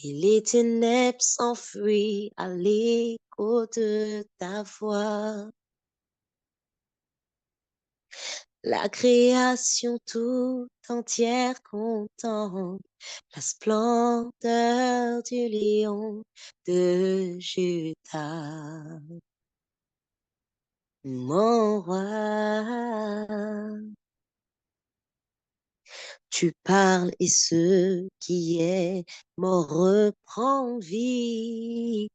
et les ténèbres s'enfuient à l'écho de ta voix. La création tout entière contemple la splendeur du lion de Juda. Mon roi, tu parles et ce qui est mort reprend vie.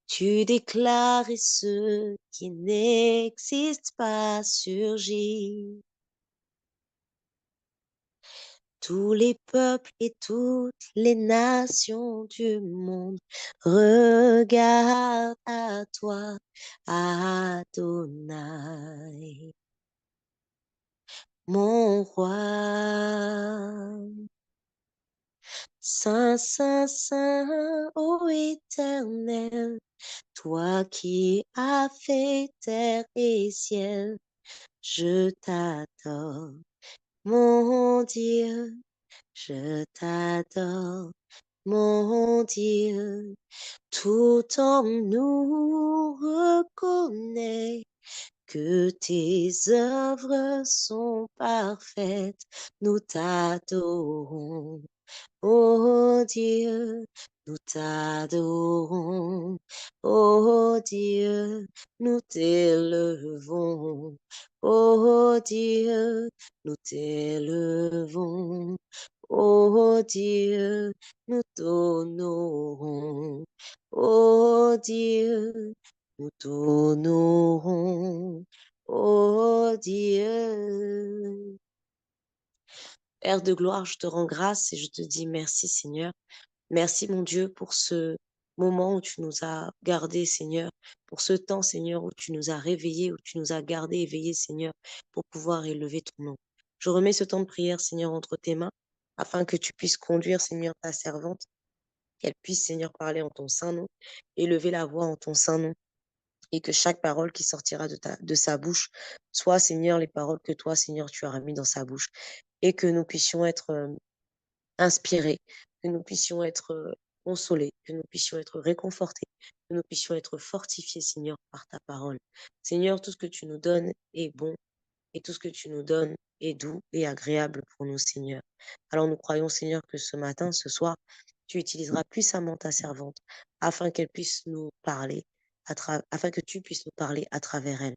Tu déclares et ce qui n'existe pas surgit. Tous les peuples et toutes les nations du monde regardent à toi, Adonai, mon roi. Saint, Saint, Saint, ô Éternel, toi qui as fait terre et ciel, je t'adore, mon Dieu, je t'adore, mon Dieu. Tout homme nous reconnaît que tes œuvres sont parfaites, nous t'adorons. Ô Dieu, nous t'adorons. Ô Dieu, nous t'élevons. Ô Dieu, nous t'élevons. Ô Dieu, nous t'honorons. Ô Dieu, nous t'honorons. Ô Dieu. Père de gloire, je te rends grâce et je te dis merci, Seigneur. Merci, mon Dieu, pour ce moment où tu nous as gardés, Seigneur, pour ce temps, Seigneur, où tu nous as réveillés, où tu nous as gardés, éveillés, Seigneur, pour pouvoir élever ton nom. Je remets ce temps de prière, Seigneur, entre tes mains, afin que tu puisses conduire, Seigneur, ta servante, qu'elle puisse, Seigneur, parler en ton saint nom, élever la voix en ton saint nom, et que chaque parole qui sortira de sa bouche soit, Seigneur, les paroles que toi, Seigneur, tu as mis dans sa bouche, et que nous puissions être inspirés, que nous puissions être consolés, que nous puissions être réconfortés, que nous puissions être fortifiés, Seigneur, par ta parole. Seigneur, tout ce que tu nous donnes est bon et tout ce que tu nous donnes est doux et agréable pour nous, Seigneur. Alors nous croyons, Seigneur, que ce matin, ce soir, tu utiliseras puissamment ta servante afin qu'elle puisse nous parler, afin que tu puisses nous parler à travers elle.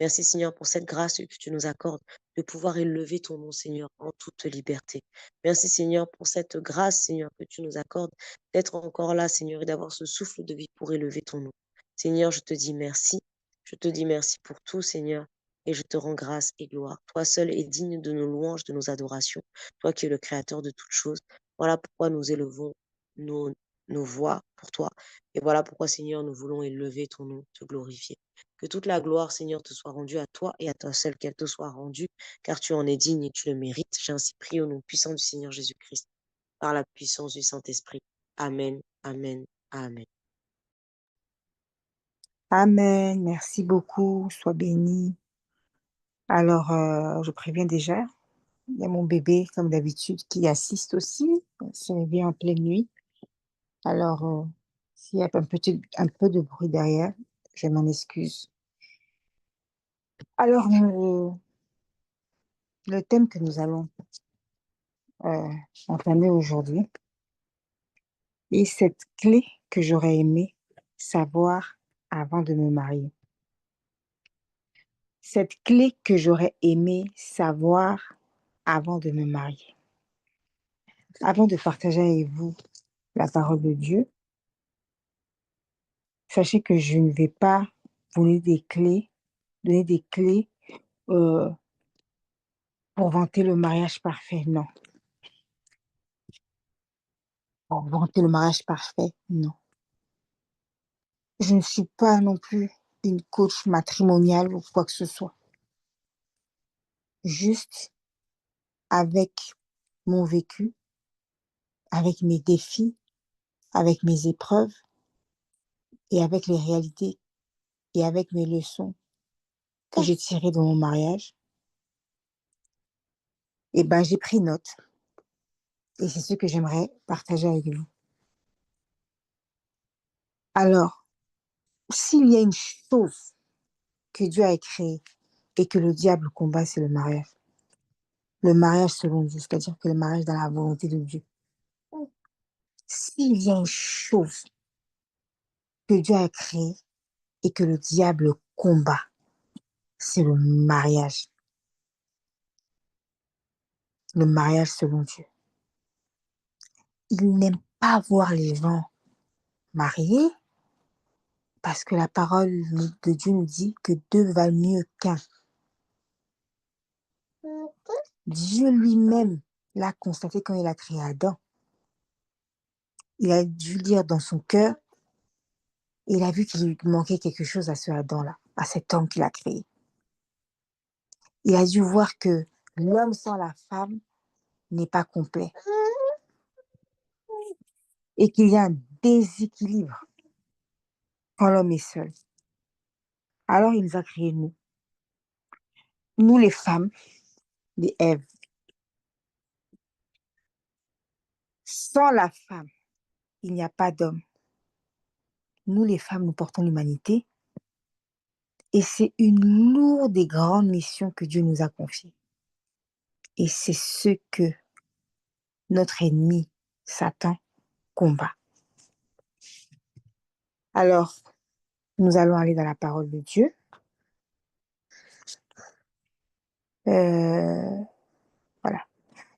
Merci Seigneur pour cette grâce que tu nous accordes de pouvoir élever ton nom Seigneur en toute liberté. Merci Seigneur pour cette grâce Seigneur que tu nous accordes d'être encore là Seigneur et d'avoir ce souffle de vie pour élever ton nom. Seigneur, je te dis merci. Je te dis merci pour tout Seigneur et je te rends grâce et gloire. Toi seul es digne de nos louanges, de nos adorations. Toi qui es le créateur de toutes choses. Voilà pourquoi nous élevons nos, nos voix pour toi. Et voilà pourquoi Seigneur nous voulons élever ton nom, te glorifier. Que toute la gloire, Seigneur, te soit rendue à toi et à toi seul, qu'elle te soit rendue, car tu en es digne et tu le mérites. J'ai ainsi prié au nom puissant du Seigneur Jésus-Christ, par la puissance du Saint-Esprit. Amen, amen, amen. Amen. Merci beaucoup. Sois béni. Alors, je préviens déjà, il y a mon bébé, comme d'habitude, qui assiste aussi. Il se réveille en pleine nuit. Alors, s'il y a un peu de bruit derrière, je m'en excuse. Alors, le thème que nous allons euh, entamer aujourd'hui est cette clé que j'aurais aimé savoir avant de me marier. Cette clé que j'aurais aimé savoir avant de me marier. Avant de partager avec vous la parole de Dieu, sachez que je ne vais pas donner des clés euh, pour vanter le mariage parfait. Non. Pour vanter le mariage parfait, non. Je ne suis pas non plus une coach matrimoniale ou quoi que ce soit. Juste avec mon vécu, avec mes défis, avec mes épreuves et avec les réalités et avec mes leçons que j'ai tirées de mon mariage, et ben j'ai pris note Et c'est ce que j'aimerais partager avec vous. Alors, s'il y a une chose que Dieu a créée et que le diable combat, c'est le mariage. Le mariage selon Dieu, c'est-à-dire que le mariage dans la volonté de Dieu. S'il y a une chose que Dieu a créée et que le diable combat, c'est le mariage. Le mariage selon Dieu. Il n'aime pas voir les gens mariés parce que la parole de Dieu nous dit que deux valent mieux qu'un. Dieu lui-même l'a constaté quand il a créé Adam. Il a dû lire dans son cœur et il a vu qu'il lui manquait quelque chose à ce Adam-là, à cet homme qu'il a créé. Il a dû voir que l'homme sans la femme n'est pas complet et qu'il y a un déséquilibre quand l'homme est seul. Alors il nous a créés nous les femmes, les Ève. Sans la femme, il n'y a pas d'homme. Nous les femmes, nous portons l'humanité et c'est une lourde et grande mission que Dieu nous a confiée. Et c'est ce que notre ennemi, Satan, combat. Alors, nous allons aller dans la parole de Dieu. Voilà.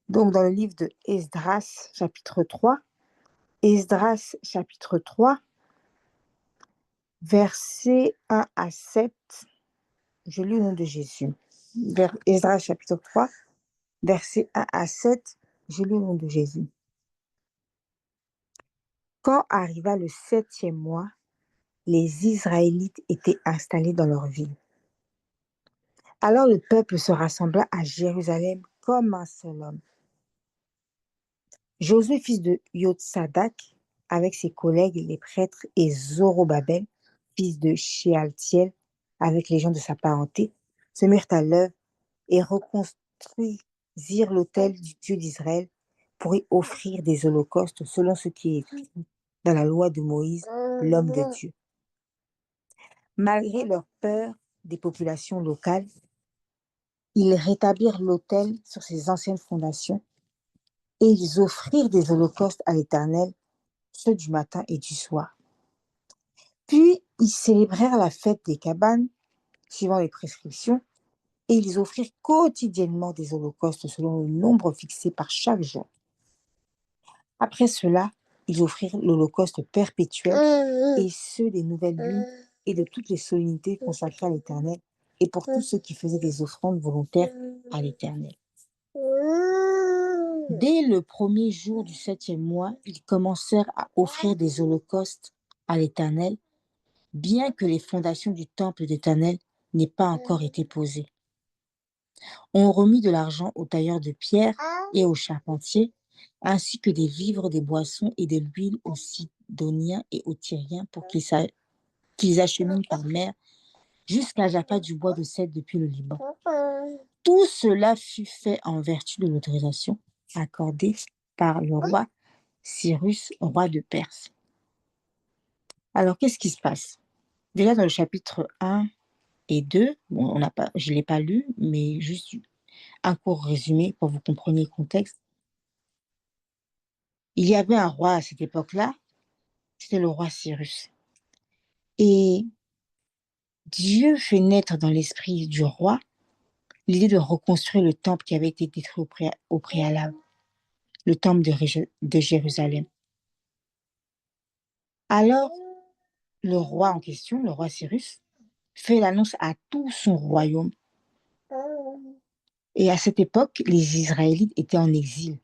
Donc, dans le livre de Esdras, chapitre 3, Esdras, chapitre 3, versets 1 à 7, je lis au nom de Jésus. Esdras, chapitre 3, versets 1 à 7, je lis au nom de Jésus. Quand arriva le 7e mois, les Israélites étaient installés dans leur ville. Alors le peuple se rassembla à Jérusalem comme un seul homme. Josué, fils de Yotsadak, avec ses collègues les prêtres, et Zorobabel, fils de Shealtiel, avec les gens de sa parenté, se mirent à l'œuvre et reconstruisirent l'autel du Dieu d'Israël pour y offrir des holocaustes selon ce qui est écrit dans la loi de Moïse, l'homme de Dieu. Malgré leur peur des populations locales, ils rétablirent l'autel sur ses anciennes fondations et ils offrirent des holocaustes à l'Éternel, ceux du matin et du soir. Puis ils célébrèrent la fête des cabanes, suivant les prescriptions, et ils offrirent quotidiennement des holocaustes selon le nombre fixé par chaque jour. Après cela, ils offrirent l'holocauste perpétuel et ceux des nouvelles lunes et de toutes les solennités consacrées à l'Éternel et pour tous ceux qui faisaient des offrandes volontaires à l'Éternel. Dès le premier jour du 7e mois, ils commencèrent à offrir des holocaustes à l'Éternel, bien que les fondations du temple d'Éternel n'aient pas encore été posées. On remit de l'argent aux tailleurs de pierre et aux charpentiers, ainsi que des vivres, des boissons et de l'huile aux Sidoniens et aux Tyriens pour qu'ils acheminent par mer jusqu'à Jaffa du bois de cèdre depuis le Liban. Tout cela fut fait en vertu de l'autorisation accordée par le roi Cyrus, roi de Perse. Alors, qu'est-ce qui se passe? Déjà, dans le chapitre 1 et 2, bon, je ne l'ai pas lu, mais juste un court résumé pour que vous compreniez le contexte. Il y avait un roi à cette époque-là, c'était le roi Cyrus. Et Dieu fait naître dans l'esprit du roi l'idée de reconstruire le temple qui avait été détruit au préalable, le temple de Jérusalem. Alors, le roi en question, le roi Cyrus, fait l'annonce à tout son royaume. Et à cette époque, les Israélites étaient en exil.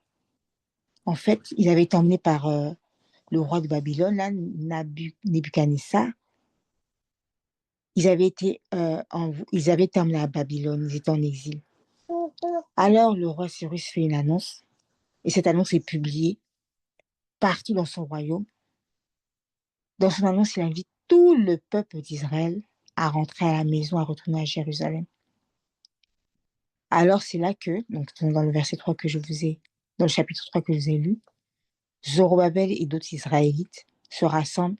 En fait, ils avaient été emmenés par le roi de Babylone, là, Nebuchadnezzar. Ils avaient été emmenés à Babylone, ils étaient en exil. Alors, le roi Cyrus fait une annonce, et cette annonce est publiée partout dans son royaume. Dans son annonce, il invite tout le peuple d'Israël à rentrer à la maison, à retourner à Jérusalem. Alors, c'est là que, donc dans le verset 3 que je vous ai dans le chapitre 3 que je vous ai lu, Zorobabel et d'autres Israélites se rassemblent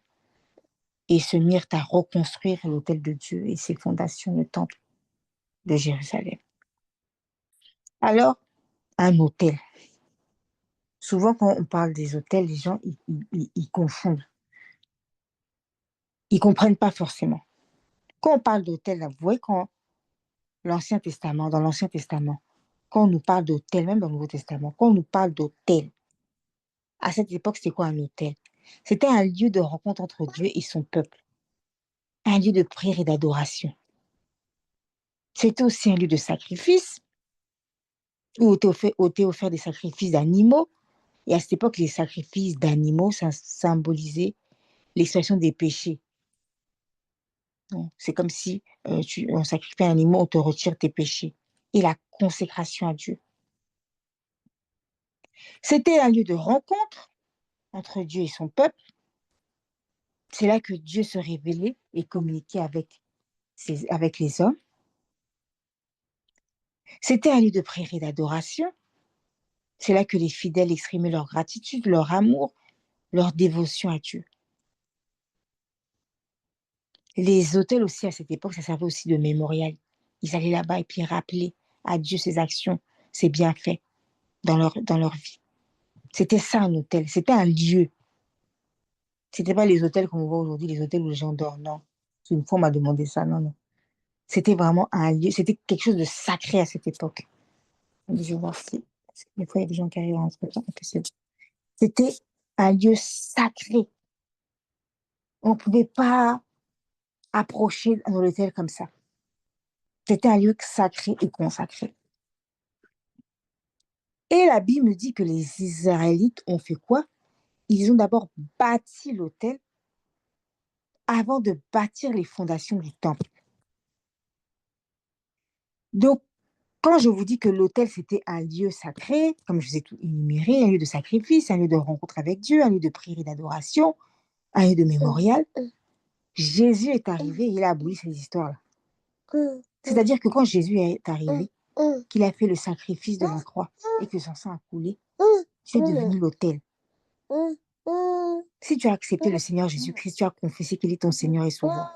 et se mirent à reconstruire l'autel de Dieu et ses fondations, le temple de Jérusalem. Alors, un autel. Souvent, quand on parle des autels, les gens, ils confondent. Ils ne comprennent pas forcément. Quand on parle d'autel, vous voyez, quand dans l'Ancien Testament, quand on nous parle d'autel, même dans le Nouveau Testament, quand on nous parle d'autel, à cette époque, c'était quoi un autel? C'était un lieu de rencontre entre Dieu et son peuple, un lieu de prière et d'adoration. C'était aussi un lieu de sacrifice, où étaient offerts des sacrifices d'animaux. Et à cette époque, les sacrifices d'animaux, ça symbolisait l'expression des péchés. C'est comme si on sacrifie un animal, on te retire tes péchés. Et la consécration à Dieu. C'était un lieu de rencontre entre Dieu et son peuple. C'est là que Dieu se révélait et communiquait avec les hommes. C'était un lieu de prière et d'adoration. C'est là que les fidèles exprimaient leur gratitude, leur amour, leur dévotion à Dieu. Les autels aussi, à cette époque, ça servait aussi de mémorial. Ils allaient là-bas et puis rappeler à Dieu ses actions, ses bienfaits dans leur vie. C'était ça un hôtel, c'était un lieu. C'était pas les hôtels qu'on voit aujourd'hui, les hôtels où les gens dorment, non. Une fois, on m'a demandé ça, non, non. C'était vraiment un lieu, c'était quelque chose de sacré à cette époque. Je vais voir si, parce que des fois, il y a des gens qui arrivent en entretien. C'était un lieu sacré. On ne pouvait pas approcher dans l'hôtel comme ça. C'était un lieu sacré et consacré. Et la Bible me dit que les Israélites ont fait quoi? Ils ont d'abord bâti l'autel avant de bâtir les fondations du temple. Donc, quand je vous dis que l'autel, c'était un lieu sacré, comme je vous ai tout énuméré, un lieu de sacrifice, un lieu de rencontre avec Dieu, un lieu de prière et d'adoration, un lieu de mémorial, Jésus est arrivé et il a aboli ces histoires-là. C'est-à-dire que quand Jésus est arrivé, qu'il a fait le sacrifice de la croix et que son sang a coulé, tu es devenu l'autel. Si tu as accepté le Seigneur Jésus-Christ, tu as confessé qu'il est ton Seigneur et Sauveur,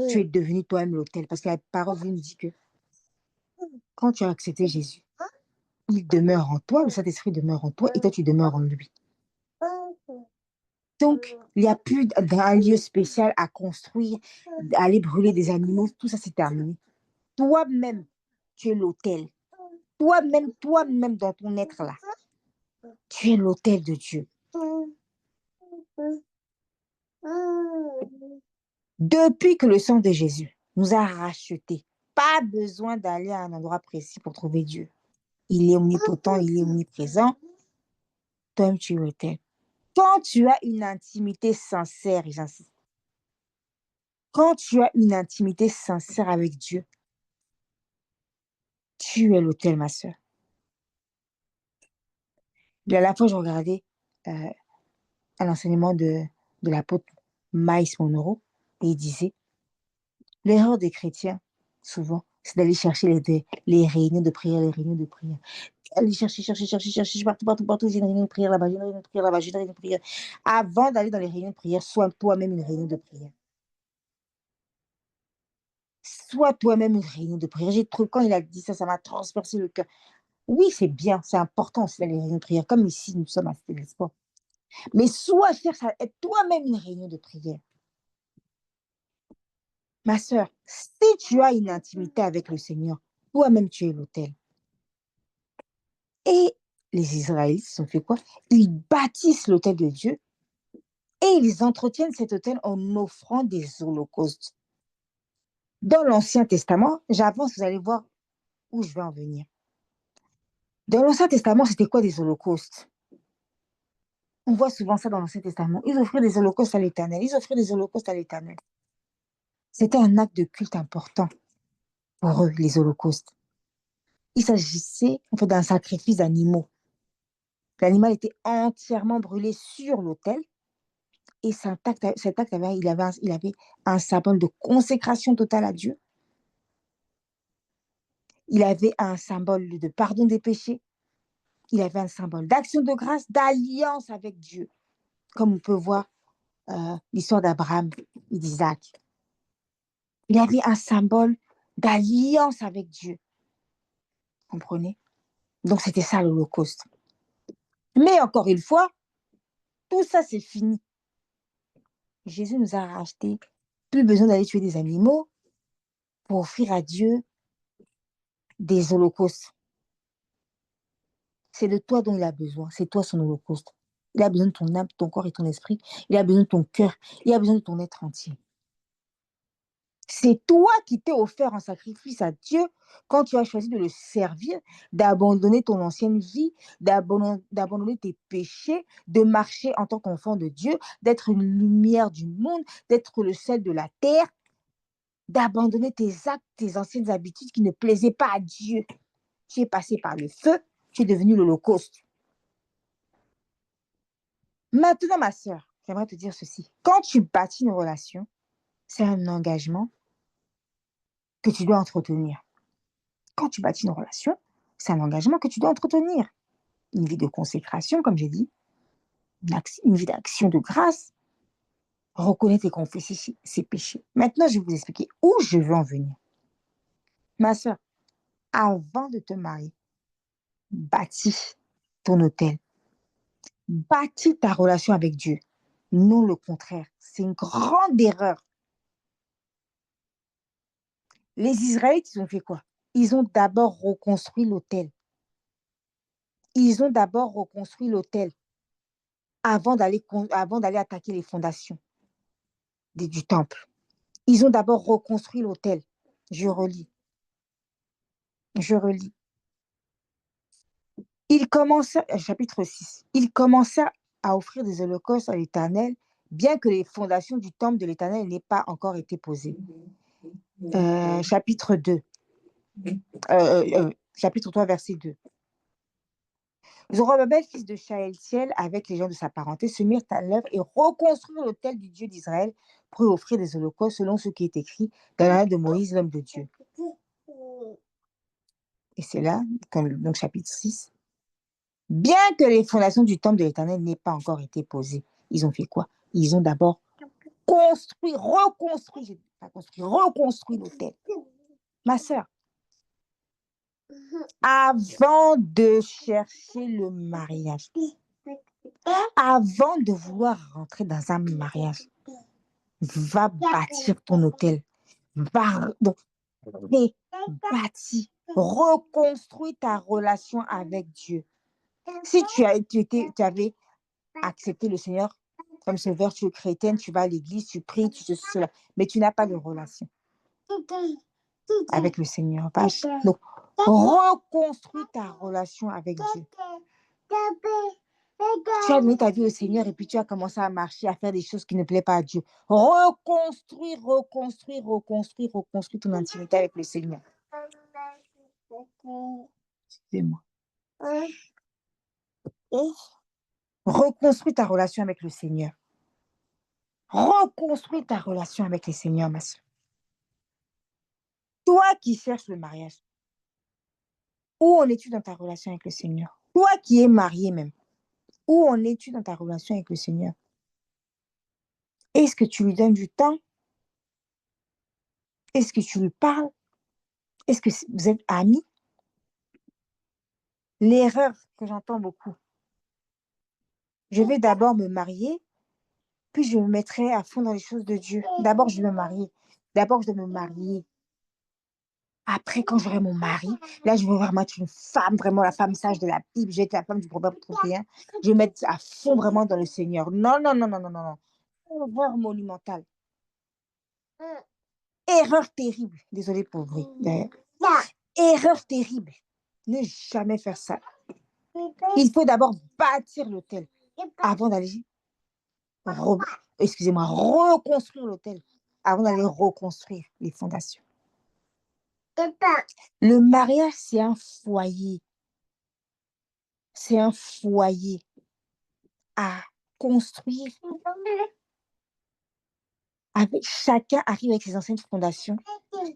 tu es devenu toi-même l'autel. Parce que la parole nous dit que quand tu as accepté Jésus, il demeure en toi, le Saint-Esprit demeure en toi et toi tu demeures en lui. Donc, il n'y a plus d'un lieu spécial à construire, aller brûler des animaux, tout ça c'est terminé. Toi-même, tu es l'autel. Toi-même dans ton être là, tu es l'autel de Dieu. Depuis que le sang de Jésus nous a rachetés, pas besoin d'aller à un endroit précis pour trouver Dieu. Il est omnipotent, il est omniprésent. Toi-même, tu es l'autel. Quand tu as une intimité sincère, et j'insiste, quand tu as une intimité sincère avec Dieu, tu es l'autel, ma soeur. La dernière fois, je regardais euh, un enseignement de l'apôtre Miles Monroe et il disait, l'erreur des chrétiens, souvent, c'est d'aller chercher les réunions de prière, les réunions de prière. Aller chercher, partout, j'ai une réunion de prière là-bas, j'ai une réunion de prière là-bas, j'ai une réunion de prière. Avant d'aller dans les réunions de prière, sois toi-même une réunion de prière. Sois toi-même une réunion de prière. J'ai trouvé, quand il a dit ça, ça m'a transpercé le cœur. Oui, c'est bien, c'est important aussi d'aller les réunions de prière, comme ici, nous sommes à Cité de l'Espoir. Mais sois, cherche à être toi-même une réunion de prière. Ma sœur, si tu as une intimité avec le Seigneur, toi-même tu es l'autel. Et les Israélites ont fait quoi? Ils bâtissent l'autel de Dieu et ils entretiennent cet autel en offrant des holocaustes. Dans l'Ancien Testament, j'avance, vous allez voir où je vais en venir. Dans l'Ancien Testament, c'était quoi des holocaustes? On voit souvent ça dans l'Ancien Testament. Ils offraient des holocaustes à l'Éternel. Ils offraient des holocaustes à l'Éternel. C'était un acte de culte important pour eux, les holocaustes. Il s'agissait en fait d'un sacrifice d'animaux. L'animal était entièrement brûlé sur l'autel et cet acte il avait un symbole de consécration totale à Dieu. Il avait un symbole de pardon des péchés. il avait un symbole d'action de grâce, d'alliance avec Dieu, comme on peut voir l'histoire d'Abraham et d'Isaac. Il avait un symbole d'alliance avec Dieu. Comprenez? Donc, c'était ça l'Holocauste. Mais encore une fois, tout ça, c'est fini. Jésus nous a rachetés. Plus besoin d'aller tuer des animaux pour offrir à Dieu des holocaustes. C'est de toi dont il a besoin. C'est toi son holocauste. Il a besoin de ton âme, ton corps et ton esprit. Il a besoin de ton cœur. Il a besoin de ton être entier. C'est toi qui t'es offert en sacrifice à Dieu quand tu as choisi de le servir, d'abandonner ton ancienne vie, d'abandonner tes péchés, de marcher en tant qu'enfant de Dieu, d'être une lumière du monde, d'être le sel de la terre, d'abandonner tes actes, tes anciennes habitudes qui ne plaisaient pas à Dieu. Tu es passé par le feu, tu es devenu l'Holocauste. Maintenant, ma sœur, j'aimerais te dire ceci. Quand tu bâtis une relation, c'est un engagement que tu dois entretenir. Quand tu bâtis une relation, c'est un engagement que tu dois entretenir. Une vie de consécration, comme j'ai dit, une vie d'action de grâce, reconnaître et confesser ses péchés. Maintenant, je vais vous expliquer où je veux en venir. Ma sœur, avant de te marier, bâtis ton hôtel. Bâtis ta relation avec Dieu. Non le contraire. C'est une grande erreur. Les Israélites, ils ont fait quoi? Ils ont d'abord reconstruit l'hôtel. Ils ont d'abord reconstruit l'hôtel avant d'aller attaquer les fondations du temple. Ils ont d'abord reconstruit l'autel. Je relis. Je relis. Chapitre 6. Il commença à offrir des holocaustes à l'Éternel, bien que les fondations du temple de l'Éternel n'aient pas encore été posées. Chapitre 2. Chapitre 3, verset 2. Zorobabel, fils de Shealtiel, avec les gens de sa parenté, se mirent à l'œuvre et reconstruirent l'autel du Dieu d'Israël pour offrir des holocaustes selon ce qui est écrit dans la loi de Moïse, l'homme de Dieu. Et c'est là, donc chapitre 6. Bien que les fondations du temple de l'Éternel n'aient pas encore été posées, ils ont fait quoi? Ils ont d'abord reconstruit l'autel. Ma sœur, avant de chercher le mariage, avant de vouloir rentrer dans un mariage, va bâtir ton hôtel. Bâtis, reconstruis ta relation avec Dieu. Si tu avais accepté le Seigneur comme sauveur, tu es chrétienne, tu vas à l'église, tu pries, tu fais cela, mais tu n'as pas de relation avec le Seigneur. Donc, reconstruis ta relation avec Dieu. Tu as donné ta vie au Seigneur et puis tu as commencé à marcher, à faire des choses qui ne plaisent pas à Dieu. Reconstruis ton intimité avec le Seigneur. Excusez-moi. Reconstruis ta relation avec le Seigneur. Reconstruis ta relation avec le Seigneur, ma soeur. Toi qui cherches le mariage, où en es-tu dans ta relation avec le Seigneur? Toi qui es marié même, où en es-tu dans ta relation avec le Seigneur? Est-ce que tu lui donnes du temps? Est-ce que tu lui parles? Est-ce que vous êtes amis? L'erreur que j'entends beaucoup, je vais d'abord me marier, puis je me mettrai à fond dans les choses de Dieu. D'abord, je vais me marier. D'abord, je dois me marier. Après, quand j'aurai mon mari, là, je vais vraiment être une femme, vraiment la femme sage de la Bible. Je vais être la femme du Proverbe 31. Je vais me mettre à fond vraiment dans le Seigneur. Non, non, non, non, non, non, non. Erreur monumentale. Erreur terrible. Désolée pour le bruit d'ailleurs. Erreur terrible. Ne jamais faire ça. Il faut d'abord bâtir l'hôtel avant d'aller, reconstruire l'hôtel avant d'aller reconstruire les fondations. Le mariage, c'est un foyer. C'est un foyer à construire. Chacun arrive avec ses anciennes fondations,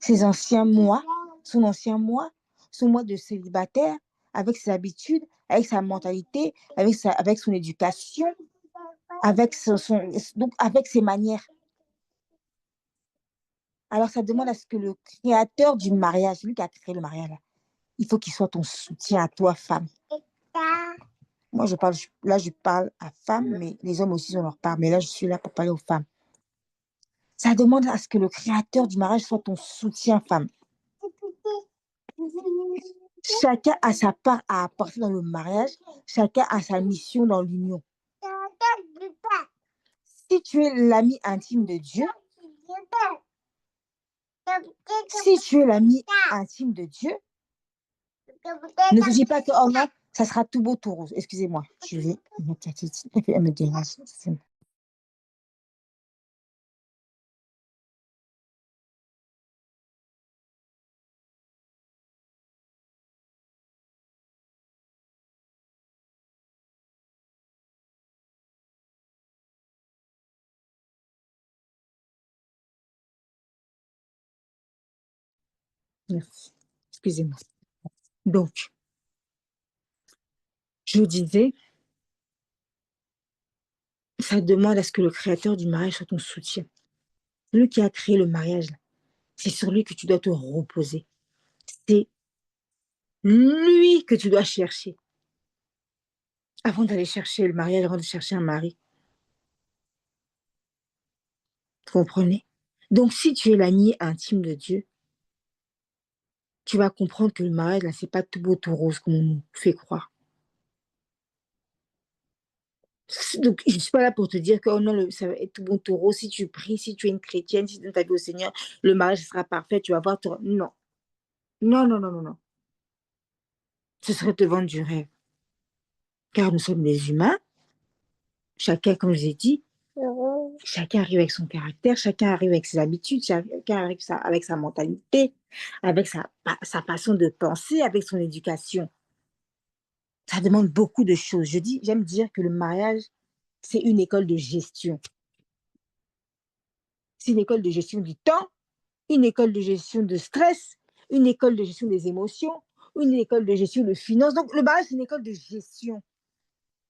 ses anciens mois, son ancien mois, son mois de célibataire, avec ses habitudes, avec sa mentalité, avec son éducation, donc avec ses manières. Alors, ça demande à ce que le créateur du mariage, celui qui a créé le mariage, là, il faut qu'il soit ton soutien à toi, femme. Moi, je parle à femmes, mais les hommes aussi ont leur part. Mais là, je suis là pour parler aux femmes. Ça demande à ce que le créateur du mariage soit ton soutien, femme. Chacun a sa part à apporter dans le mariage. Chacun a sa mission dans l'union. Si tu es l'ami intime de Dieu, si tu es l'ami intime de Dieu, ne te dis pas que, oh non, ça sera tout beau, tout rose. Excusez-moi, je vais mettre la petite. Elle me dérange. Merci. Excusez-moi. Donc, je disais, ça demande à ce que le créateur du mariage soit ton soutien. Lui qui a créé le mariage, c'est sur lui que tu dois te reposer. C'est lui que tu dois chercher avant d'aller chercher le mariage, avant de chercher un mari. Vous comprenez? Donc, si tu es l'ami intime de Dieu, tu vas comprendre que le mariage, là, c'est pas tout beau, tout rose, comme on nous fait croire. Donc, je ne suis pas là pour te dire que oh non, ça va être tout bon, tout rose. Si tu pries, si tu es une chrétienne, si tu donnes ta vie au Seigneur, le mariage sera parfait, tu vas voir. Non. Non, non, non, non, non. Ce serait te vendre du rêve. Car nous sommes des humains. Chacun, comme je l'ai dit, chacun arrive avec son caractère, chacun arrive avec ses habitudes, chacun arrive avec sa mentalité, avec sa façon de penser, avec son éducation. Ça demande beaucoup de choses. J'aime dire que le mariage, c'est une école de gestion. C'est une école de gestion du temps, une école de gestion de stress, une école de gestion des émotions, une école de gestion de finances. Donc, le mariage, c'est une école de gestion.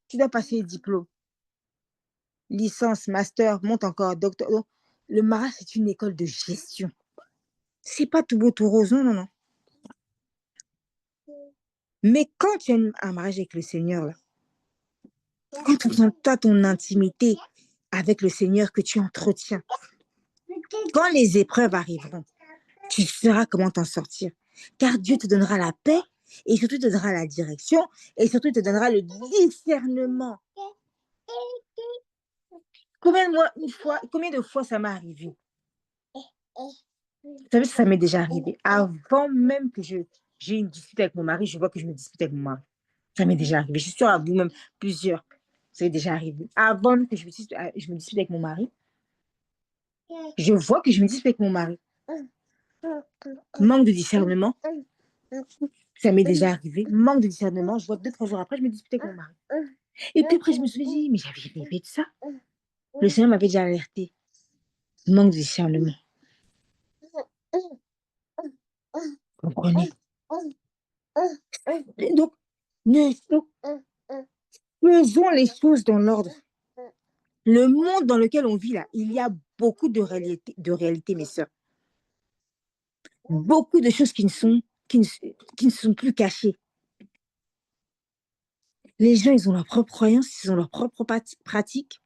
Tu dois passer les diplômes, licence, master, monte encore, docteur. Donc, le mariage, c'est une école de gestion. C'est pas tout beau, tout rose, non, non, non. Mais quand tu as un mariage avec le Seigneur, là, quand tu as ton intimité avec le Seigneur que tu entretiens, quand les épreuves arriveront, tu sauras comment t'en sortir. Car Dieu te donnera la paix et surtout te donnera la direction et surtout te donnera le discernement. Combien de fois ça m'est arrivé? Vous savez, ça m'est déjà arrivé. Avant même que j'ai une dispute avec mon mari, je vois que je me dispute avec mon mari. Ça m'est déjà arrivé. Je suis sûre à vous-même, plusieurs. Ça m'est déjà arrivé. Avant même que je me dispute avec mon mari, je vois que je me dispute avec mon mari. Manque de discernement. Ça m'est déjà arrivé. Manque de discernement. Je vois 2-3 jours après, je me dispute avec mon mari. Et puis après, je me suis dit, mais j'avais rêvé de ça. Le Seigneur m'avait déjà alerté. Manque de discernement. Vous comprenez? Donc, donc, faisons les choses dans l'ordre. Le monde dans lequel on vit là, il y a beaucoup de réalité, mes sœurs. Beaucoup de choses qui ne sont plus cachées. Les gens, ils ont leurs propres croyances, ils ont leurs propres pratiques.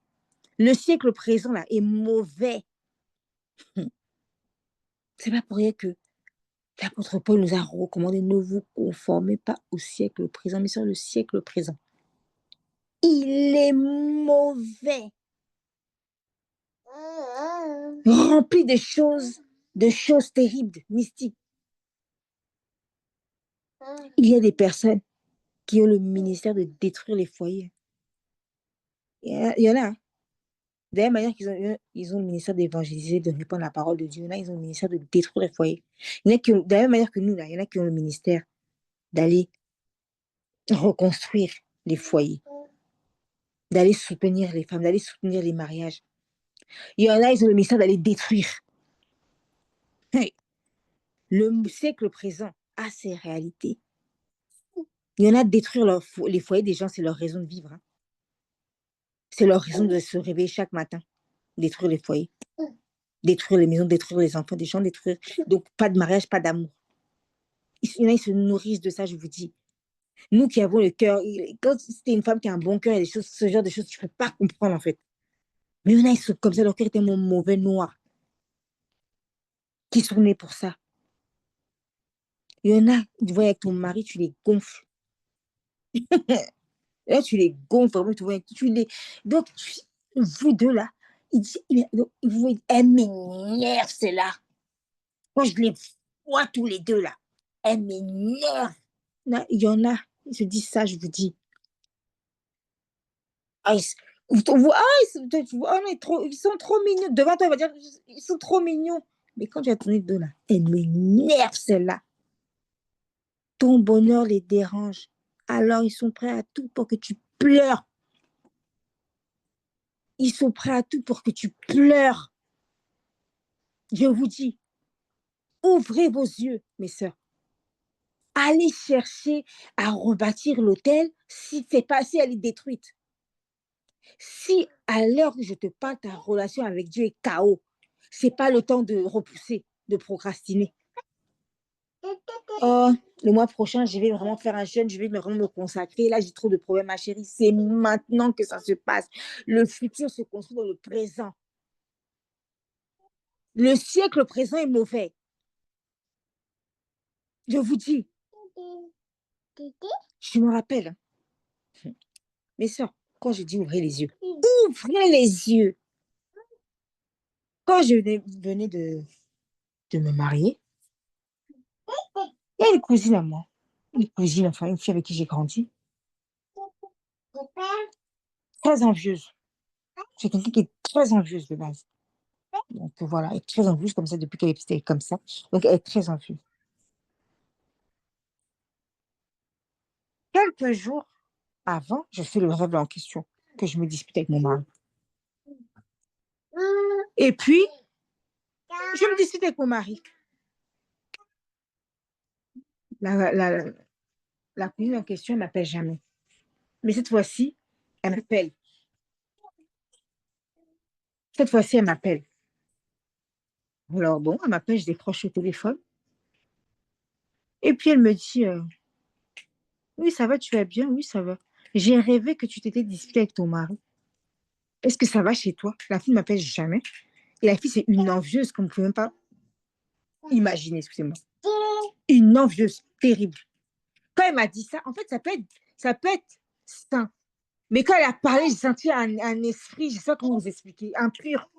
Le siècle présent là est mauvais. C'est pas pour rien que l'apôtre Paul nous a recommandé ne vous conformez pas au siècle présent, mais sur le siècle présent. Il est mauvais. Rempli de choses terribles, mystiques. Il y a des personnes qui ont le ministère de détruire les foyers. Il y en a. De la même manière ils ont le ministère d'évangéliser, de répandre la parole de Dieu. Il y en a, ils ont le ministère de détruire les foyers. Il y en a de la même manière que nous, là, il y en a qui ont le ministère d'aller reconstruire les foyers, d'aller soutenir les femmes, d'aller soutenir les mariages. Il y en a, ils ont le ministère d'aller détruire. Hey, le siècle présent a ses réalités. Il y en a détruire les foyers des gens, c'est leur raison de vivre, hein. C'est leur raison de se réveiller chaque matin. Détruire les foyers, détruire les maisons, détruire les enfants des gens, détruire. Donc, pas de mariage, pas d'amour. Il y en a, ils se nourrissent de ça, je vous dis. Nous qui avons le cœur, quand c'était une femme qui a un bon cœur, il y a des choses, ce genre de choses, tu ne peux pas comprendre en fait. Mais il y en a, ils sont comme ça, leur cœur est tellement mauvais, noir, qui sont nés pour ça. Il y en a, tu vois, avec ton mari, tu les gonfles. Là, tu les gonfles, vraiment, tu vois, tu les. Donc, vous deux là, elle m'énerve, c'est là. Moi, je les vois tous les deux là. Elle m'énerve. Il y en a, ils se disent ça, je vous dis. Ah, ils sont trop mignons. Devant toi, il va dire, ils sont trop mignons. Mais quand tu as tourné le dos là, elle m'énerve celle-là. Ton bonheur les dérange. Alors, ils sont prêts à tout pour que tu pleures. Ils sont prêts à tout pour que tu pleures. Je vous dis, ouvrez vos yeux, mes sœurs. Allez chercher à rebâtir l'hôtel si c'est pas si elle est détruite. Si à l'heure où je te parle, ta relation avec Dieu est chaos, c'est pas le temps de repousser, de procrastiner. Oh, le mois prochain, je vais vraiment faire un jeûne, je vais vraiment me consacrer. Là, j'ai trop de problèmes, ma chérie. C'est maintenant que ça se passe. Le futur se construit dans le présent. Le siècle présent est mauvais. Je vous dis, je me rappelle, mes soeurs, quand je dis ouvrez les yeux, ouvrez les yeux. Quand je venais de me marier, il y a une cousine à moi, une cousine, enfin une fille avec qui j'ai grandi, très envieuse. C'est quelqu'un qui est très envieuse de base. Donc voilà, elle est très envieuse comme ça depuis qu'elle est petite, elle est comme ça. Donc elle est très envieuse. Quelques jours avant, je fais le rêve en question, que je me dispute avec mon mari. Et puis, je me dispute avec mon mari. La, la, la cousine en question, elle ne m'appelle jamais. Mais cette fois-ci, elle m'appelle. Cette fois-ci, elle m'appelle. Alors bon, elle m'appelle, je décroche le téléphone. Et puis elle me dit, oui, ça va, tu vas bien? Oui, ça va. J'ai rêvé que tu t'étais disputé avec ton mari. Est-ce que ça va chez toi? La fille ne m'appelle jamais. Et la fille, c'est une envieuse qu'on ne peut même pas imaginer, excusez-moi. Une envieuse terrible. Quand elle m'a dit ça, en fait, ça peut être sain. Mais quand elle a parlé, j'ai senti un esprit, je sais pas comment vous expliquer, un pur,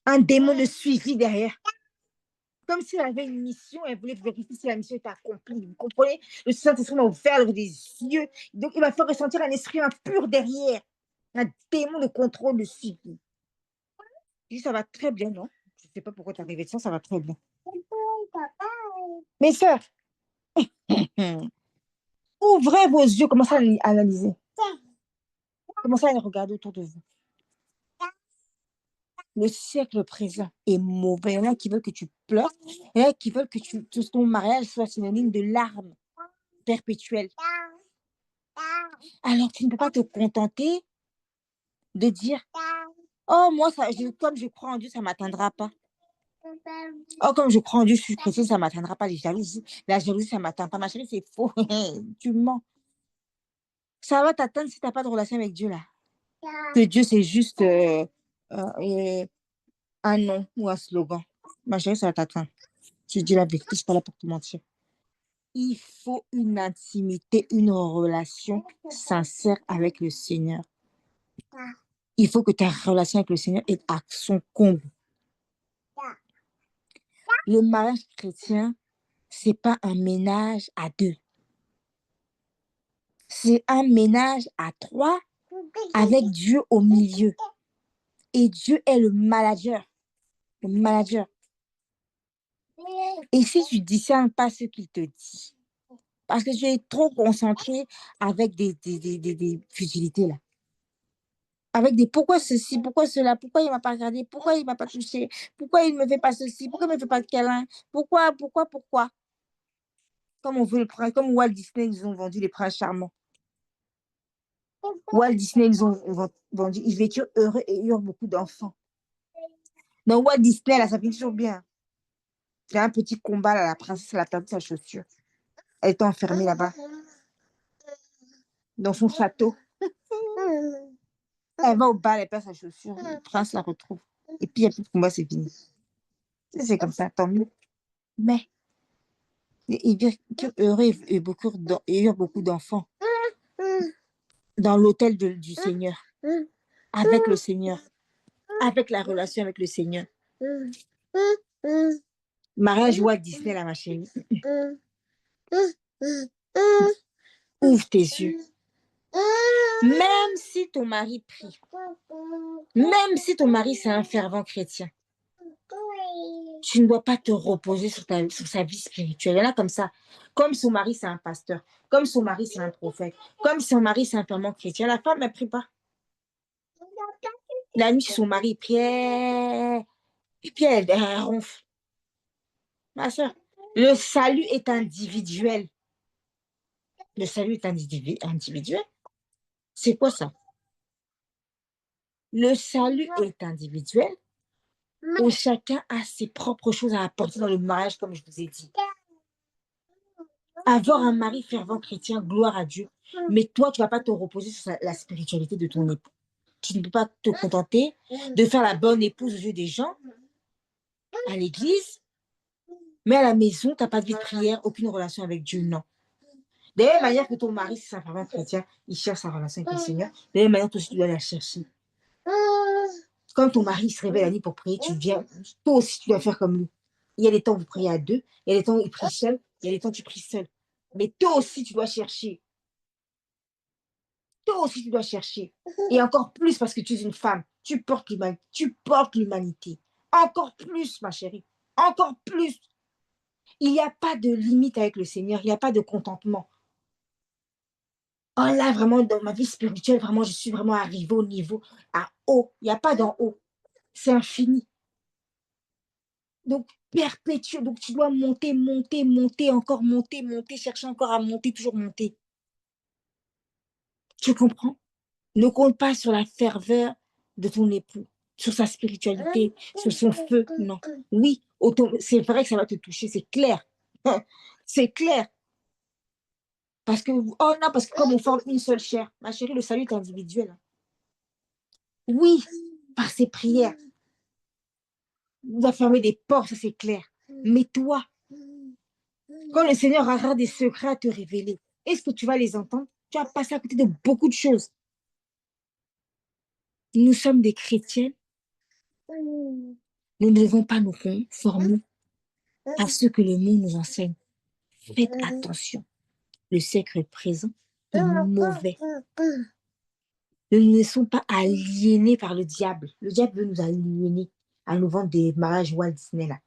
un démon de suivi derrière. Comme si elle avait une mission, elle voulait vérifier si la mission était accomplie. Vous comprenez? Le Saint-Esprit m'a ouvert des yeux. Donc, il m'a fait ressentir un esprit impur derrière. Un démon de contrôle de suivi. Je dis, ça va très bien, non? Je ne sais pas pourquoi tu es arrivé de ça va très bien. Mes sœurs, ouvrez vos yeux, commencez à analyser. Commencez à regarder autour de vous. Le siècle présent est mauvais. Il y en a qui veulent que tu pleures. Il y en a qui veulent que ton mariage soit synonyme de larmes perpétuelles. Alors, tu ne peux pas te contenter de dire, oh, moi, comme je crois en Dieu, ça ne m'atteindra pas. Oh, comme je crois en Dieu, je suis chrétienne, ça ne m'atteindra pas. Les jalousies. La jalousie, ça ne m'atteint pas. Ma chérie, c'est faux. Tu mens. Ça va t'atteindre si tu n'as pas de relation avec Dieu, là. Que Dieu, c'est juste euh, un nom ou un slogan. Ma chérie, ça va t'atteindre. Tu dis la vérité, je ne suis pas là pour te mentir. Il faut une intimité, une relation sincère avec le Seigneur. Il faut que ta relation avec le Seigneur est à son comble. Le mariage chrétien, c'est pas un ménage à deux. C'est un ménage à trois avec Dieu au milieu. Et Dieu est le manager. Le manager. Et si tu ne discernes pas ce qu'il te dit, parce que tu es trop concentré avec des futilités là. Avec des pourquoi ceci, pourquoi cela, pourquoi il ne m'a pas regardé, pourquoi il ne m'a pas touché, pourquoi il ne me fait pas ceci, pourquoi il ne me fait pas de câlin, pourquoi. Comme on veut le prince, comme Walt Disney nous ont vendu les princes charmants. Walt Disney nous ont vendu, ils vécurent heureux et eurent beaucoup d'enfants. Dans Walt Disney, là, ça finit toujours bien. Il y a un petit combat, là, la princesse, elle a perdu sa chaussure. Elle était enfermée là-bas, dans son château. Elle va au bal, elle perd sa chaussure. Le prince la retrouve. Et puis, il n'y a plus de combat, c'est fini. C'est comme ça, tant mieux. Mais, ils vécurent heureux et eurent beaucoup d'enfants dans l'hôtel du Seigneur, avec le Seigneur, avec la relation avec le Seigneur. Mariage Walt Disney, là, ma chérie. Ouvre tes yeux. Même si ton mari prie, même si ton mari c'est un fervent chrétien, tu ne dois pas te reposer sur sa vie spirituelle. Il y en a comme ça. Comme son mari c'est un pasteur, comme son mari c'est un prophète, comme son mari c'est un fervent chrétien. La femme, elle ne prie pas. La nuit, son mari priait, et puis elle ronfle. Ma soeur, le salut est individuel. Le salut est individuel. C'est quoi ça? Le salut est individuel où chacun a ses propres choses à apporter dans le mariage, comme je vous ai dit. Avoir un mari fervent chrétien, gloire à Dieu. Mais toi, tu ne vas pas te reposer sur la spiritualité de ton époux. Tu ne peux pas te contenter de faire la bonne épouse aux yeux des gens à l'église, mais à la maison, tu n'as pas de vie de prière, aucune relation avec Dieu, non. De la même manière que ton mari, c'est un fervent chrétien, il cherche sa relation avec le Seigneur, de la même manière, toi aussi, tu dois la chercher. Quand ton mari se réveille la nuit pour prier, tu viens, toi aussi, tu dois faire comme lui. Il y a des temps où vous priez à deux, il y a des temps où il prie seul, il y a des temps où tu pries seul. Mais toi aussi, tu dois chercher. Toi aussi, tu dois chercher. Et encore plus parce que tu es une femme. Tu portes l'humanité. Encore plus, ma chérie. Encore plus. Il n'y a pas de limite avec le Seigneur. Il n'y a pas de contentement. Oh là, vraiment, dans ma vie spirituelle, vraiment, je suis vraiment arrivée au niveau à haut. Il n'y a pas d'en haut. C'est infini. Donc, perpétuel. Donc, tu dois monter, monter, monter, encore monter, monter, chercher encore à monter, toujours monter. Tu comprends? Ne compte pas sur la ferveur de ton époux, sur sa spiritualité, sur son feu. Non. Oui, c'est vrai que ça va te toucher, c'est clair. C'est clair. Parce que, oh non, parce que comme on forme une seule chair, ma chérie, le salut est individuel. Oui, par ses prières. Il va fermer des portes, ça c'est clair. Mais toi, quand le Seigneur aura des secrets à te révéler, est-ce que tu vas les entendre? Tu vas passer à côté de beaucoup de choses. Nous sommes des chrétiens. Nous ne devons pas nous conformer à ce que le monde nous enseigne. Faites attention. Le siècle présent est mauvais. Nous ne sommes pas aliénés par le diable. Le diable veut nous aliéner à nous vendre des mariages Walt Disney là.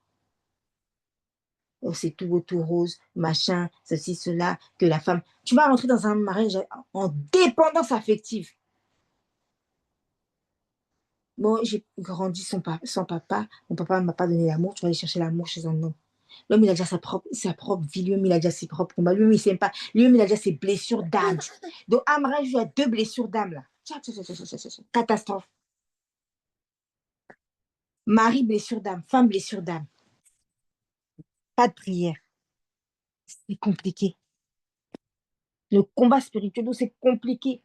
Oh, c'est tout beau, tout rose, machin, ceci, cela, que la femme. Tu vas rentrer dans un mariage en dépendance affective. Bon, j'ai grandi sans papa. Mon papa ne m'a pas donné l'amour. Tu vas aller chercher l'amour chez un homme. L'homme, il a déjà sa propre vie. Lui-même, il a déjà ses propres combats. Lui-même, il s'aime pas. Lui-même, il a déjà ses blessures d'âme. Donc, un mariage, il y a deux blessures d'âme, là. Catastrophe. Mari, blessure d'âme. Femme, blessure d'âme. Pas de prière. C'est compliqué. Le combat spirituel, c'est compliqué.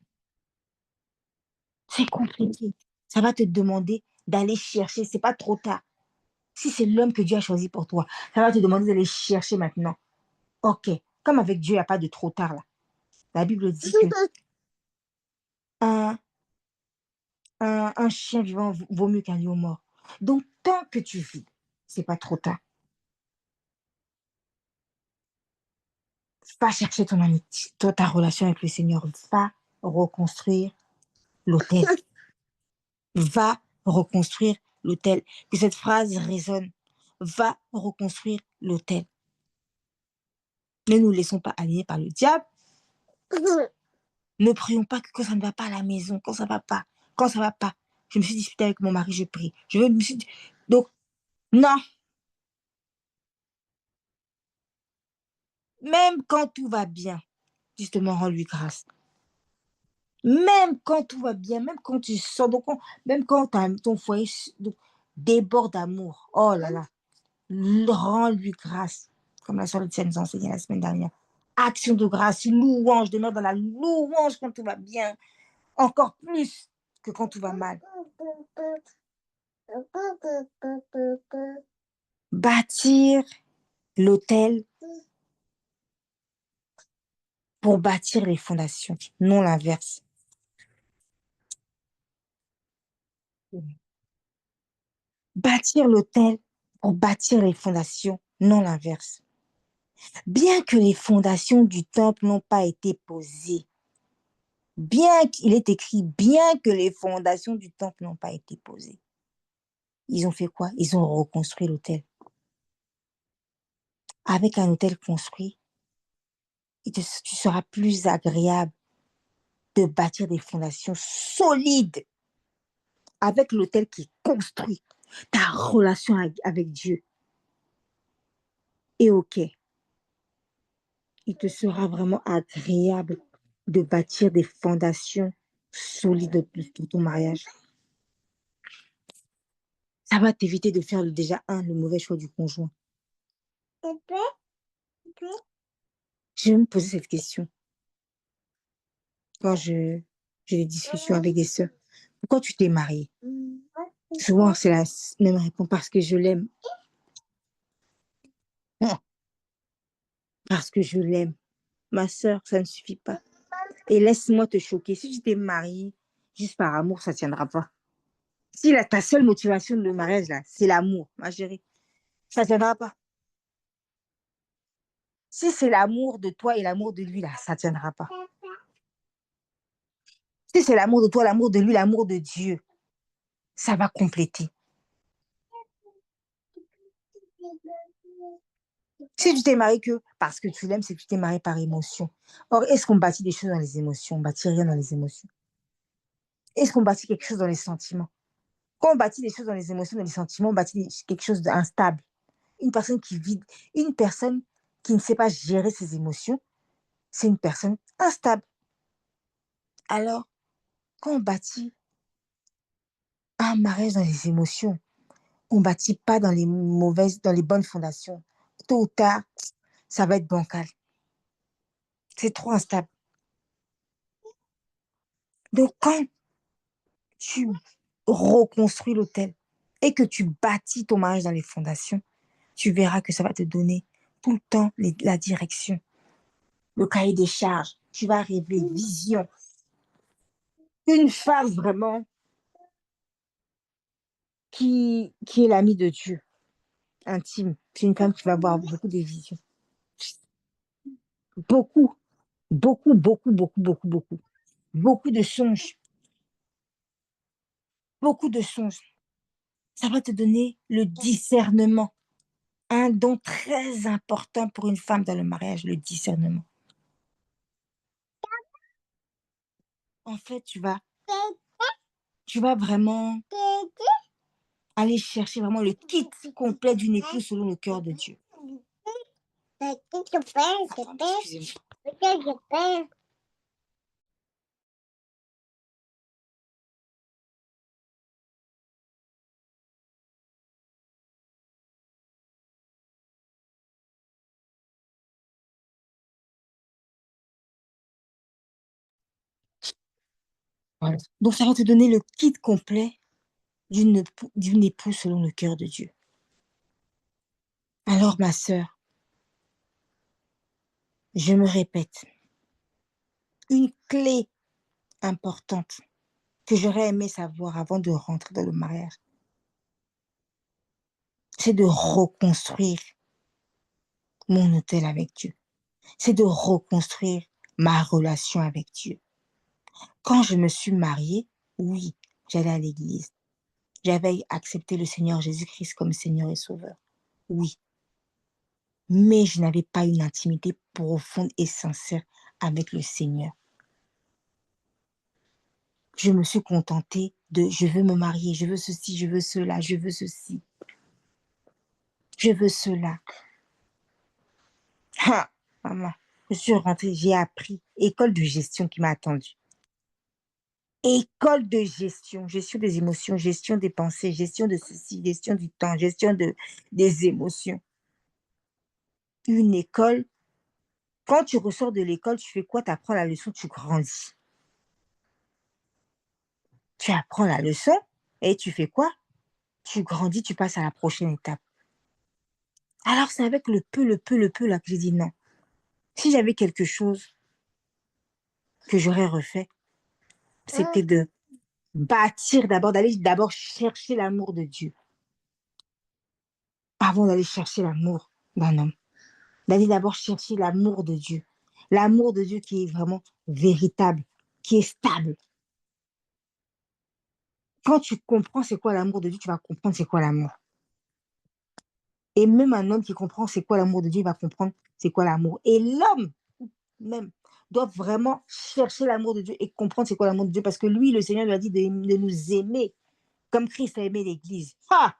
C'est compliqué. Ça va te demander d'aller chercher. C'est pas trop tard. Si c'est l'homme que Dieu a choisi pour toi, ça va te demander d'aller chercher maintenant. Ok. Comme avec Dieu, il n'y a pas de trop tard, là. La Bible dit que un, un chien vivant vaut mieux qu'un lion mort. Donc, tant que tu vis, c'est pas trop tard. Va chercher ton amitié, ta relation avec le Seigneur. Va reconstruire l'autel. Va reconstruire l'autel. Que cette phrase résonne. Va reconstruire l'autel. Ne nous laissons pas aligner par le diable. Ne prions pas que quand ça ne va pas à la maison, quand ça ne va pas, quand ça ne va pas. Je me suis disputée avec mon mari, je prie. Donc, non. Même quand tout va bien, justement, rends-lui grâce. Même quand tout va bien, même quand tu sors, donc, même quand ton foyer déborde d'amour, oh là là, rends-lui grâce. Comme la soeur Lucienne nous a enseigné la semaine dernière. Action de grâce, louange, demeure dans la louange quand tout va bien, encore plus que quand tout va mal. Bâtir l'autel pour bâtir les fondations, non l'inverse. Bâtir l'autel pour bâtir les fondations, non l'inverse. Bien que les fondations du temple n'ont pas été posées, bien qu'il est écrit, bien que les fondations du temple n'ont pas été posées, ils ont fait quoi? Ils ont reconstruit l'autel. Avec un autel construit, tu seras plus agréable de bâtir des fondations solides avec l'autel qui est construit. Ta relation avec Dieu est OK. Il te sera vraiment agréable de bâtir des fondations solides pour ton mariage. Ça va t'éviter de faire déjà le mauvais choix du conjoint. Je vais me poser cette question quand j'ai des discussions avec des sœurs. Pourquoi tu t'es mariée? Souvent, c'est la même réponse, parce que je l'aime. Parce que je l'aime. Ma sœur, ça ne suffit pas. Et laisse-moi te choquer. Si tu t'es mariée juste par amour, ça ne tiendra pas. Si ta seule motivation de mariage, là, c'est l'amour, ma chérie, ça ne tiendra pas. Si c'est l'amour de toi et l'amour de lui, là, ça ne tiendra pas. Si c'est l'amour de toi, l'amour de lui, l'amour de Dieu, ça va compléter. Si tu t'es marié que parce que tu l'aimes, c'est que tu t'es marié par émotion. Or, est-ce qu'on bâtit des choses dans les émotions? On ne bâtit rien dans les émotions. Est-ce qu'on bâtit quelque chose dans les sentiments? Quand on bâtit des choses dans les émotions, dans les sentiments, on bâtit quelque chose d'instable. Une personne qui vit, une personne qui ne sait pas gérer ses émotions, c'est une personne instable. Alors, quand on bâtit un mariage dans les émotions, on ne bâtit pas dans dans les bonnes fondations. Tôt ou tard, ça va être bancal. C'est trop instable. Donc, quand tu reconstruis l'hôtel et que tu bâtis ton mariage dans les fondations, tu verras que ça va te donner tout le temps la direction, le cahier des charges. Tu vas rêver, vision. Une femme vraiment qui est l'amie de Dieu, intime. C'est une femme qui va avoir beaucoup de visions. Beaucoup, beaucoup, beaucoup, beaucoup, beaucoup, beaucoup. Beaucoup de songes. Beaucoup de songes. Ça va te donner le discernement. Un don très important pour une femme dans le mariage, le discernement. En fait, tu vas vraiment aller chercher vraiment le kit complet d'une épouse selon le cœur de Dieu. Attends, excusez-moi. Voilà. Donc, ça va te donner le kit complet d'une épouse selon le cœur de Dieu. Alors, ma sœur, je me répète, une clé importante que j'aurais aimé savoir avant de rentrer dans le mariage, c'est de reconstruire mon hôtel avec Dieu. C'est de reconstruire ma relation avec Dieu. Quand je me suis mariée, oui, j'allais à l'église. J'avais accepté le Seigneur Jésus-Christ comme Seigneur et Sauveur. Oui, mais je n'avais pas une intimité profonde et sincère avec le Seigneur. Je me suis contentée de je veux me marier, je veux ceci, je veux cela, je veux ceci, je veux cela. Ah, maman. Je suis rentrée, j'ai appris. École de gestion qui m'a attendue. École de gestion, gestion des émotions, gestion des pensées, gestion de ceci, gestion du temps, des émotions. Une école, quand tu ressors de l'école, tu fais quoi? Tu apprends la leçon, tu grandis. Tu apprends la leçon et tu fais quoi? Tu grandis, tu passes à la prochaine étape. Alors, c'est avec le peu là que j'ai dit non. Si j'avais quelque chose que j'aurais refait, c'était de bâtir d'abord, d'aller d'abord chercher l'amour de Dieu avant d'aller chercher l'amour d'un homme. D'aller d'abord chercher l'amour de Dieu. L'amour de Dieu qui est vraiment véritable, qui est stable. Quand tu comprends c'est quoi l'amour de Dieu, tu vas comprendre c'est quoi l'amour. Et même un homme qui comprend c'est quoi l'amour de Dieu, il va comprendre c'est quoi l'amour. Et l'homme, même, doit vraiment chercher l'amour de Dieu et comprendre c'est quoi l'amour de Dieu parce que lui, le Seigneur lui a dit de nous aimer comme Christ a aimé l'Église. Ah!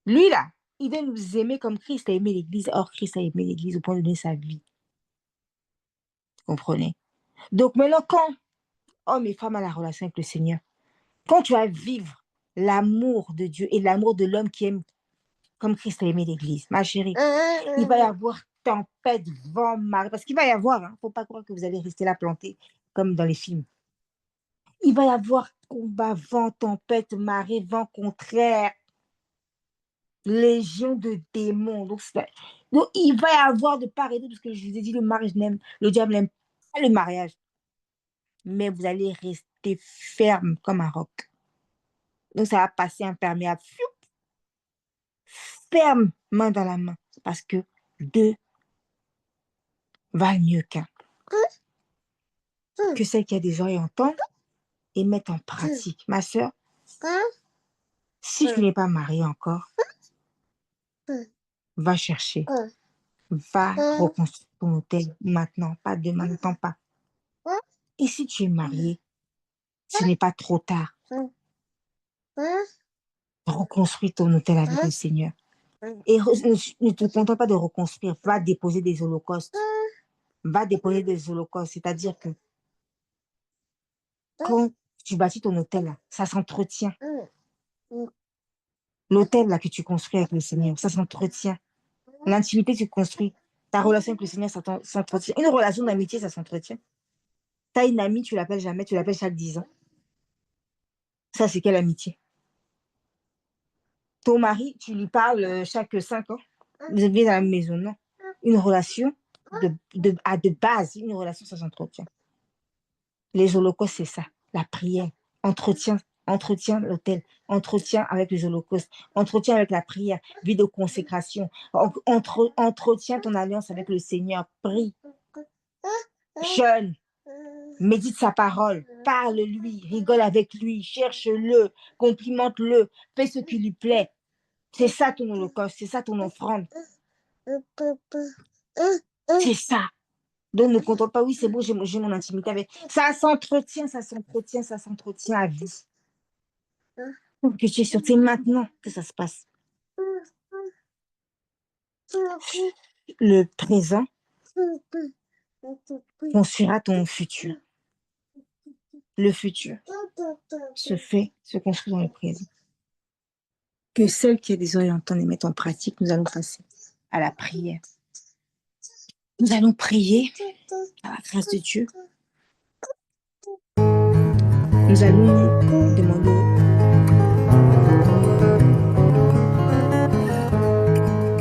Lui, là, il veut nous aimer comme Christ a aimé l'Église. Or, Christ a aimé l'Église au point de donner sa vie. Vous comprenez? Donc maintenant, quand homme et femme a la relation avec le Seigneur, quand tu vas vivre l'amour de Dieu et l'amour de l'homme qui aime comme Christ a aimé l'Église, ma chérie, il va y avoir tempête, vent, marée, parce qu'il va y avoir, il ne faut pas croire que vous allez rester là planté comme dans les films. Il va y avoir combat, vent, tempête, marée, vent contraire, légion de démons. Donc, il va y avoir de part et d'autre, parce que je vous ai dit, le diable n'aime pas le mariage. Mais vous allez rester ferme comme un roc. Donc, ça va passer imperméable. Ferme, main dans la main. Parce que deux valent mieux qu'un. Que celle qui a des oreilles entendent et mettent en pratique. Ma soeur, si tu n'es pas mariée encore, va chercher. Va reconstruire ton hôtel maintenant, pas demain, n'attends pas. Et si tu es mariée, ce n'est pas trop tard. Reconstruis ton hôtel avec le Seigneur. Et ne te contente pas de reconstruire, va déposer des holocaustes. Va déposer des holocaustes. C'est-à-dire que quand tu bâtis ton hôtel, là, ça s'entretient. L'hôtel là, que tu construis avec le Seigneur, ça s'entretient. L'intimité que tu construis, ta relation avec le Seigneur, ça s'entretient. Une relation d'amitié, ça s'entretient. Tu as une amie, tu l'appelles jamais, tu l'appelles chaque 10 ans. Ça, c'est quelle amitié? Ton mari, tu lui parles chaque 5 ans. Vous êtes bien dans la maison, non? Une relation de base, une relation, ça s'entretient. Les holocaustes, c'est ça. La prière. Entretien l'autel. Entretien avec les holocaustes. Entretien avec la prière. Vie de consécration. Entretien ton alliance avec le Seigneur. Prie. Jeûne. Médite sa parole. Parle-lui. Rigole avec lui. Cherche-le. Complimente-le. Fais ce qui lui plaît. C'est ça ton holocauste. C'est ça ton offrande. C'est ça. Donc, ne contente pas, oui, c'est beau, j'ai mon intimité avec. Ça s'entretient à vie. Donc, que tu es sûr, c'est maintenant que ça se passe. Le présent construira ton futur. Le futur se construit dans le présent. Que celle qui a des oreilles entendent et mettent en pratique, nous allons passer à la prière. Nous allons prier à la grâce de Dieu. Nous allons demander